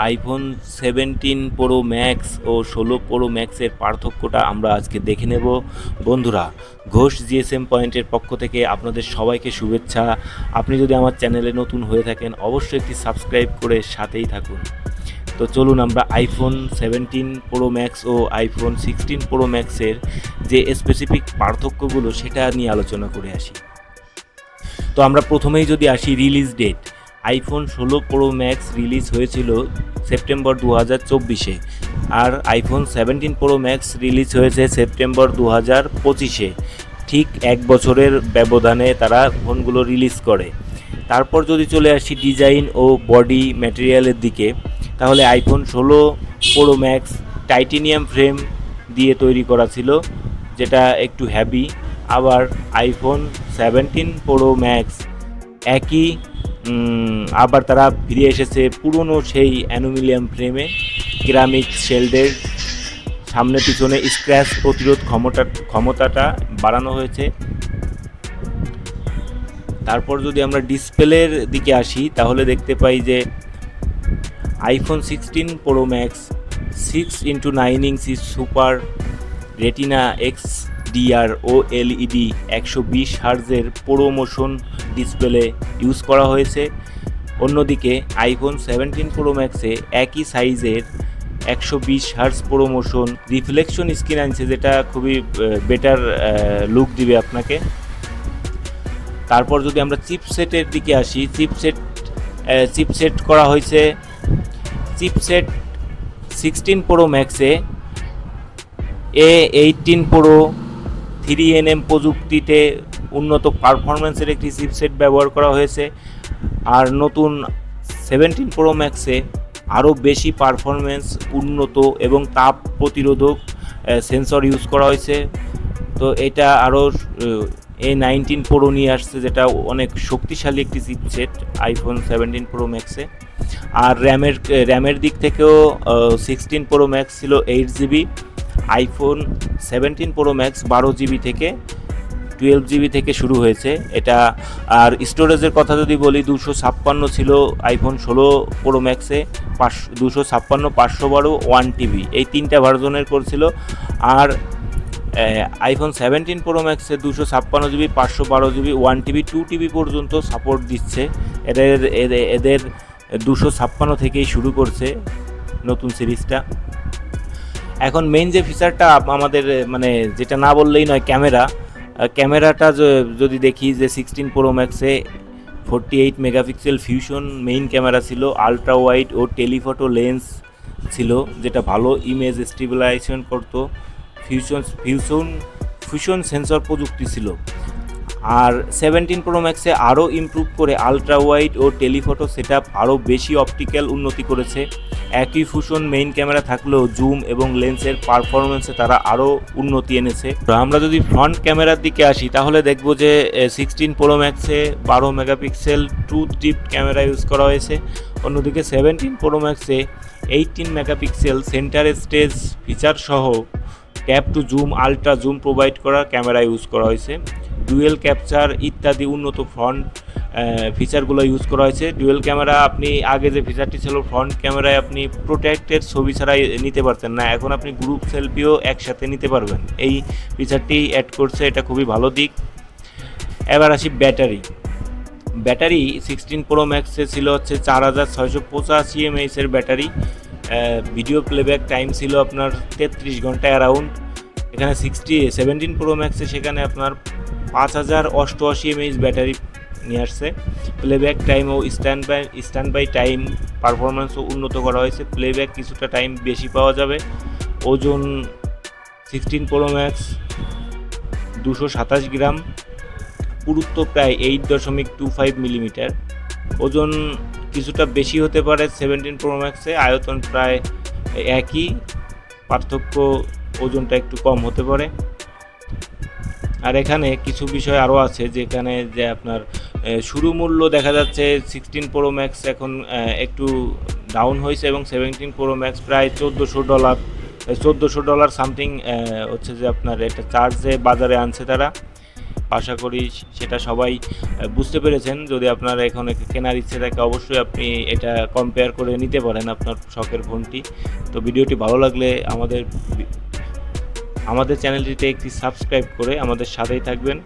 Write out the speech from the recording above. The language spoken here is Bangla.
আইফোন 17 প্রো ম্যাক্স ও 16 প্রো ম্যাক্সের পার্থক্যটা আমরা আজকে দেখে নেব। বন্ধুরা, ঘোষ জিএসএম পয়েন্টের পক্ষ থেকে আপনাদের সবাইকে শুভেচ্ছা। আপনি যদি আমার চ্যানেলে নতুন হয়ে থাকেন অবশ্যই একটি সাবস্ক্রাইব করে সাথেই থাকুন। তো চলুন আমরা আইফোন 17 প্রো ম্যাক্স ও আইফোন 16 প্রো ম্যাক্সের যে স্পেসিফিক পার্থক্যগুলো সেটা নিয়ে আলোচনা করে আসি। তো আমরা প্রথমেই যদি আসি release date, iPhone 16 pro max release হয়েছিল সেপ্টেম্বর 2024-এ, আর আইফোন 17 প্রো ম্যাক্স রিলিজ হয়েছে সেপ্টেম্বর 2025-এ। ঠিক এক বছরের ব্যবধানে তারা ফোনগুলো রিলিজ করে। তারপর যদি চলে আসি ডিজাইন ও বডি ম্যাটেরিয়ালের দিকে, তাহলে iPhone 16 pro max titanium frame দিয়ে তৈরি করা ছিল, যেটা একটু হ্যাভি। আবার আইফোন 17 প্রো ম্যাক্স একই, আবার তারা ফিরে এসেছে পুরনো সেই অ্যালুমিনিয়াম ফ্রেমে, কেরামিক শেল্ডের, সামনে পিছনে স্ক্র্যাচ প্রতিরোধ ক্ষমতাটা বাড়ানো হয়েছে। তারপর যদি আমরা ডিসপ্লের দিকে আসি তাহলে দেখতে পাই যে iPhone 16 pro Max 6x9 inch super retina XDR ও LED 120 হার্জের প্রো মোশন ডিসপ্লে ইউজ করা হয়েছে। অন্যদিকে আইফোন 17 প্রো ম্যাক্সে একই সাইজের 120 hertz pro motion reflection screen আনছে, যেটা খুবই বেটার লুক দিবে আপনাকে। তারপর যদি আমরা চিপসেটের দিকে আসি, চিপসেট করা হয়েছে chipset 16 pro ম্যাক্সে A18 pro 3nm প্রযুক্তিতে উন্নত পারফরমেন্সের একটি চিপসেট ব্যবহার করা হয়েছে। আর নতুন 17 প্রো ম্যাক্সে আরও বেশি পারফরমেন্স, উন্নত এবং তাপ প্রতিরোধক সেন্সর ইউজ করা হয়েছে। তো এটা আরও A19 প্রো নিয়ে আসছে, যেটা অনেক শক্তিশালী একটি চিপসেট আইফোন 17 প্রো ম্যাক্সে। আর র্যামের দিক থেকেও 16 প্রো ম্যাক্স ছিল 8GB, iPhone 17 pro max 12GB থেকে 12GB থেকে শুরু হয়েছে এটা। আর স্টোরেজের কথা যদি বলি, 256 ছিল আইফোন 16 প্রো ম্যাক্সে, 256, 512, 1TB, এই তিনটা ভার্জনের করছিল। আর iPhone 17 pro ম্যাক্সে 256GB, 512GB, 1TB, 2TB পর্যন্ত সাপোর্ট দিচ্ছে। এদের 256 থেকেই শুরু করছে নতুন সিরিজটা। এখন মেইন যে ফিচারটা আমাদের মানে যেটা না বললেই নয়, ক্যামেরাটা যদি দেখি যে 16 প্রো ম্যাক্সে 48 মেগাপিক্সেল ফিউশন মেইন ক্যামেরা ছিল, আলট্রা ওয়াইড ও টেলিফটো লেন্স ছিল, যেটা ভালো ইমেজ স্টেবিলাইজেশন করতো। ফিউশন সেন্সর প্রযুক্তি ছিল। আর 17 প্রো ম্যাক্সে আরও ইমপ্রুভ করে আলট্রা ওয়াইড ও টেলিফটো সেটআপ আরও বেশি অপটিক্যাল উন্নতি করেছে। একই ফিউশন মেইন ক্যামেরা থাকলেও জুম এবং লেন্সের পারফরমেন্সে তারা আরও উন্নতি এনেছে। আমরা যদি ফ্রন্ট ক্যামেরার দিকে আসি তাহলে দেখব যে 16 প্রো ম্যাক্সে 12 megapixel true depth camera use করা হয়েছে। অন্যদিকে 17 প্রো ম্যাক্সে 18 মেগাপিক্সেল সেন্টার স্টেজ ফিচার সহ tap to zoom, ultra zoom provide করা ক্যামেরা ইউজ করা হয়েছে। ডুয়েল ক্যাপচার ইত্যাদি উন্নত ফ্রন্ট ফিচারগুলো ইউজ করা হয়েছে। ডুয়েল ক্যামেরা, আপনি আগে যে ফিচারটি ছিল ফ্রন্ট ক্যামেরায় আপনি প্রোটেক্টেড ছবি ছাড়াই নিতে পারতেন না, এখন আপনি গ্রুপ সেলফিও একসাথে নিতে পারবেন। এই ফিচারটি অ্যাড করছে, এটা খুবই ভালো দিক। এবার আসি ব্যাটারি 16 প্রো ম্যাক্সে ছিল হচ্ছে 4685 mAh battery. Video playback time ছিল আপনার 33 ঘন্টা অ্যারাউন্ড। এখানে 17 প্রো ম্যাক্সে সেখানে আপনার 5088 mAh ব্যাটারি নিয়ে আসছে। প্লেব্যাক টাইম ও স্ট্যান্ড বাই টাইম পারফরমেন্সও উন্নত করা হয়েছে, প্লেব্যাক কিছুটা টাইম বেশি পাওয়া যাবে। ওজন 16 প্রো ম্যাক্স 227 গ্রাম, পুরুত্ব প্রায় 8.25 মিলিমিটার। ওজন কিছুটা বেশি হতে পারে 17 প্রো ম্যাক্সে, আয়তন প্রায় একই, পার্থক্য ওজনটা একটু কম হতে পারে। আর এখানে কিছু বিষয় আরও আছে, যেখানে যে আপনার শুরু মূল্য দেখা যাচ্ছে 16 প্রো ম্যাক্স এখন একটু ডাউন হয়েছে এবং 17 প্রো ম্যাক্স প্রায় $1400 সামথিং হচ্ছে যে আপনার এটা চার্জে বাজারে আনছে তারা। আশা করি সেটা সবাই বুঝতে পেরেছেন। যদি আপনার এখন কেনার ইচ্ছে থাকে অবশ্যই আপনি এটা কম্পেয়ার করে নিতে পারেন আপনার শখের ফোনটি। তো ভিডিওটি ভালো লাগলে আমাদের চ্যানেলটিতে একটি সাবস্ক্রাইব করে আমাদের সাথেই থাকবেন।